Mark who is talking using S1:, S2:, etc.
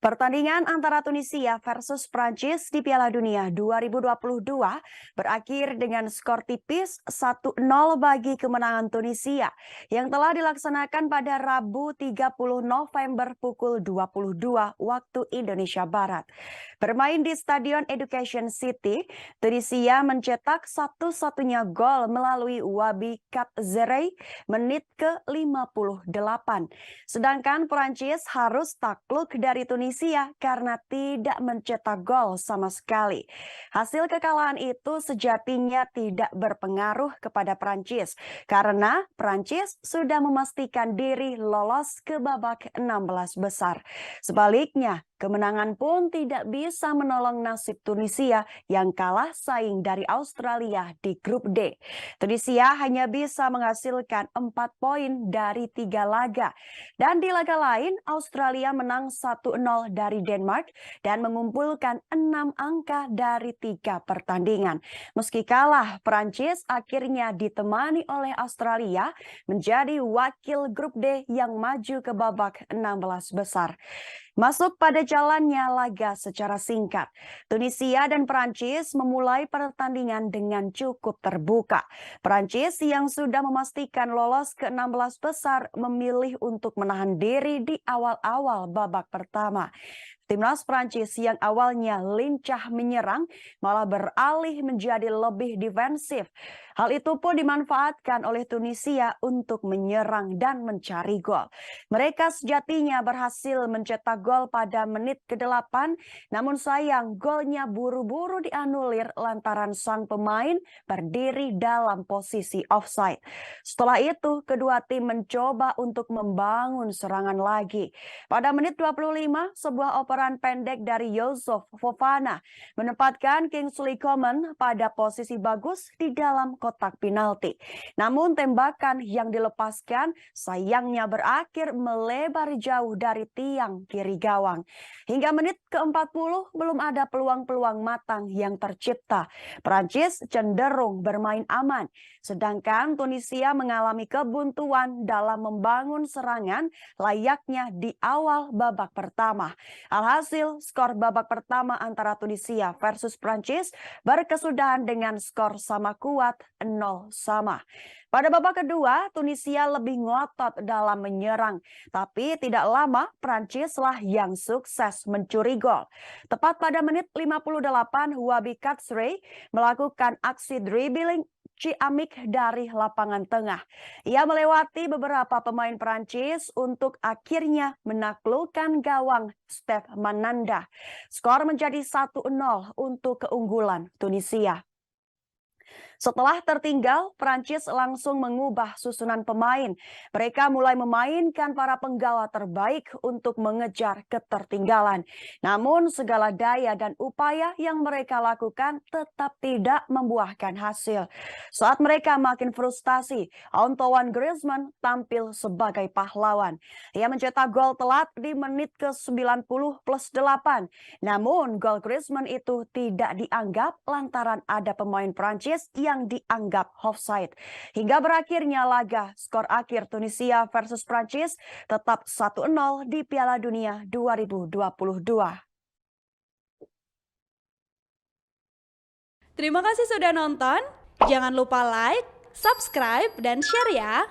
S1: Pertandingan antara Tunisia versus Prancis di Piala Dunia 2022 berakhir dengan skor tipis 1-0 bagi kemenangan Tunisia yang telah dilaksanakan pada Rabu 30 November pukul 22 waktu Indonesia Barat. Bermain di Stadion Education City, Tunisia mencetak satu-satunya gol melalui Wabi Katzerei menit ke-58. Sedangkan Prancis harus takluk dari Tunisia karena tidak mencetak gol sama sekali. Hasil kekalahan itu sejatinya tidak berpengaruh kepada Prancis karena Prancis sudah memastikan diri lolos ke babak 16 besar. Sebaliknya, kemenangan pun tidak bisa menolong nasib Tunisia yang kalah saing dari Australia di grup D. Tunisia hanya bisa menghasilkan 4 poin dari 3 laga. Dan di laga lain, Australia menang 1-0 dari Denmark dan mengumpulkan 6 angka dari 3 pertandingan. Meski kalah, Prancis akhirnya ditemani oleh Australia menjadi wakil grup D yang maju ke babak 16 besar. Masuk pada jalannya laga secara singkat. Tunisia dan Prancis memulai pertandingan dengan cukup terbuka. Prancis yang sudah memastikan lolos ke 16 besar memilih untuk menahan diri di awal-awal babak pertama. Timnas Prancis yang awalnya lincah menyerang malah beralih menjadi lebih defensif. Hal itu pun dimanfaatkan oleh Tunisia untuk menyerang dan mencari gol. Mereka sejatinya berhasil mencetak gol pada menit ke-8, namun sayang golnya buru-buru dianulir lantaran sang pemain berdiri dalam posisi offside. Setelah itu, kedua tim mencoba untuk membangun serangan lagi. Pada menit 25, sebuah operan pendek dari Youssouf Fofana menempatkan Kingsley Coman pada posisi bagus di dalam kotak penalti. Namun tembakan yang dilepaskan sayangnya berakhir melebar jauh dari tiang kiri gawang. Hingga menit ke-40 belum ada peluang-peluang matang yang tercipta. Prancis cenderung bermain aman, sedangkan Tunisia mengalami kebuntuan dalam membangun serangan layaknya di awal babak pertama. Alhasil, skor babak pertama antara Tunisia versus Prancis berkesudahan dengan skor sama kuat 0-0. Pada babak kedua, Tunisia lebih ngotot dalam menyerang, tapi tidak lama Prancislah yang sukses mencuri gol. Tepat pada menit 58, Wabi Katzerei melakukan aksi dribbling ciamik dari lapangan tengah. Ia melewati beberapa pemain Prancis untuk akhirnya menaklukkan gawang Stef Mananda. Skor menjadi 1-0 untuk keunggulan Tunisia. Setelah tertinggal, Prancis langsung mengubah susunan pemain. Mereka mulai memainkan para penggawa terbaik untuk mengejar ketertinggalan. Namun segala daya dan upaya yang mereka lakukan tetap tidak membuahkan hasil. Saat mereka makin frustasi, Antoine Griezmann tampil sebagai pahlawan. Ia mencetak gol telat di menit ke-90 plus 8. Namun gol Griezmann itu tidak dianggap lantaran ada pemain Prancis yang dianggap offside. Hingga berakhirnya laga, skor akhir Tunisia versus Prancis tetap 1-0 di Piala Dunia 2022.
S2: Terima kasih sudah nonton. Jangan lupa like, subscribe, dan share ya.